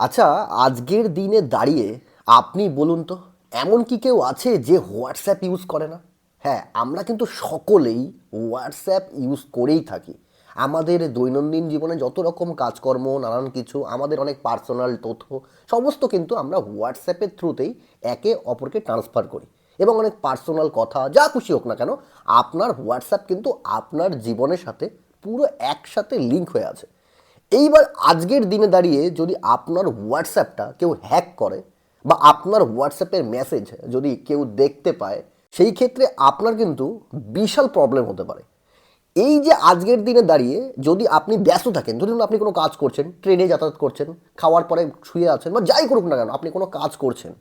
আচ্ছা, আজকের দিনে দাঁড়িয়ে আপনি বলুন তো, এমন কি কেউ আছে যে হোয়াটসঅ্যাপ ইউজ করে না? হ্যাঁ, আমরা কিন্তু সকলেই হোয়াটসঅ্যাপ ইউজ করেই থাকি। আমাদের দৈনন্দিন জীবনে যত রকম কাজকর্ম, নানান কিছু, আমাদের অনেক পার্সোনাল তথ্য সমস্ত কিন্তু আমরা হোয়াটসঅ্যাপের থ্রুতেই একে অপরকে ট্রান্সফার করি। এবং অনেক পার্সোনাল কথা যা খুশি হোক না কেন, আপনার হোয়াটসঅ্যাপ কিন্তু আপনার জীবনের সাথে পুরো একসাথে লিঙ্ক হয়ে আছে। এইবার আজকের দিনে দাঁড়িয়ে যদি আপনার হোয়াটসঅ্যাপটা কেউ হ্যাক করে বা আপনার হোয়াটসঅ্যাপের মেসেজ যদি কেউ দেখতে পায়, সেই ক্ষেত্রে আপনার কিন্তু বিশাল প্রবলেম হতে পারে। এই যে আজকের দিনে দাঁড়িয়ে যদি আপনি ব্যস্ত থাকেন, ধরুন আপনি কোনো কাজ করছেন, ট্রেনে যাতায়াত করছেন, খাওয়ার পরে শুয়ে আছেন বা যাই করুক না কেন, আপনি কোনো কাজ করছেন,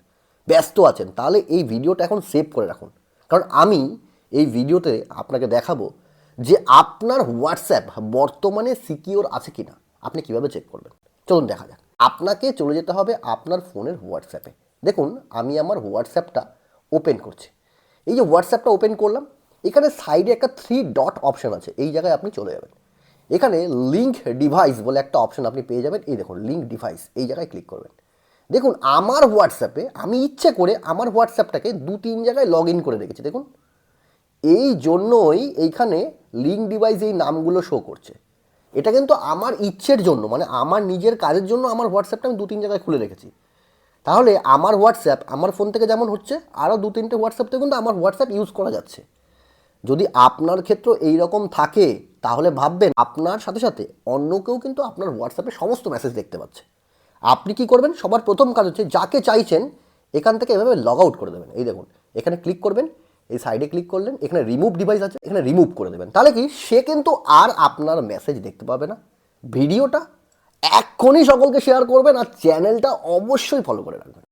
ব্যস্ত আছেন, তাহলে এই ভিডিওটা এখন সেভ করে রাখুন। কারণ আমি এই ভিডিওতে আপনাকে দেখাবো যে আপনার হোয়াটসঅ্যাপ বর্তমানে সিকিওর আছে কি না আপনি কিভাবে চেক করবেন। চলুন দেখা যাক। আপনাকে চলে যেতে হবে আপনার ফোনের হোয়াটসঅ্যাপে। দেখুন, আমি আমার হোয়াটসঅ্যাপটা ওপেন করছি। এই যে হোয়াটসঅ্যাপটা ওপেন করলাম, এখানে সাইডে একটা 3 ডট অপশান আছে, এই জায়গায় আপনি চলে যাবেন। এখানে লিঙ্ক ডিভাইস বলে একটা অপশান আপনি পেয়ে যাবেন। এই দেখুন লিঙ্ক ডিভাইস, এই জায়গায় ক্লিক করবেন। দেখুন আমার হোয়াটসঅ্যাপে আমি ইচ্ছে করে আমার হোয়াটসঅ্যাপটাকে 2-3 জায়গায় লগ ইন করে রেখেছি। দেখুন, এই জন্যই এইখানে লিঙ্ক ডিভাইস এই নামগুলো শো করছে। এটা কিন্তু আমার ইচ্ছের জন্য, মানে আমার নিজের কাজের জন্য আমার হোয়াটসঅ্যাপটা আমি 2-3 জায়গায় খুলে রেখেছি। তাহলে আমার হোয়াটসঅ্যাপ আমার ফোন থেকে যেমন হচ্ছে, আরও 2-3টে হোয়াটসঅ্যাপ থেকে কিন্তু আমার হোয়াটসঅ্যাপ ইউজ করা যাচ্ছে। যদি আপনার ক্ষেত্রে এই রকম থাকে, তাহলে ভাববেন আপনার সাথে সাথে অন্য কেউ কিন্তু আপনার হোয়াটসঅ্যাপে সমস্ত মেসেজ দেখতে পাচ্ছে। আপনি কি করবেন? সবার প্রথম কাজ হচ্ছে, যাকে চাইছেন এখান থেকে এভাবে লগ আউট করে দেবেন। এই দেখুন, এখানে ক্লিক করবেন, এই সাইডে ক্লিক করলেন, এখানে রিমুভ ডিভাইস আছে, এখানে রিমুভ করে দেবেন। তাহলে কি, সে কিন্তু আর আপনার মেসেজ দেখতে পাবে না। ভিডিওটা এক্ষুনি সকলকে শেয়ার করবেন আর চ্যানেলটা অবশ্যই ফলো করে রাখবেন।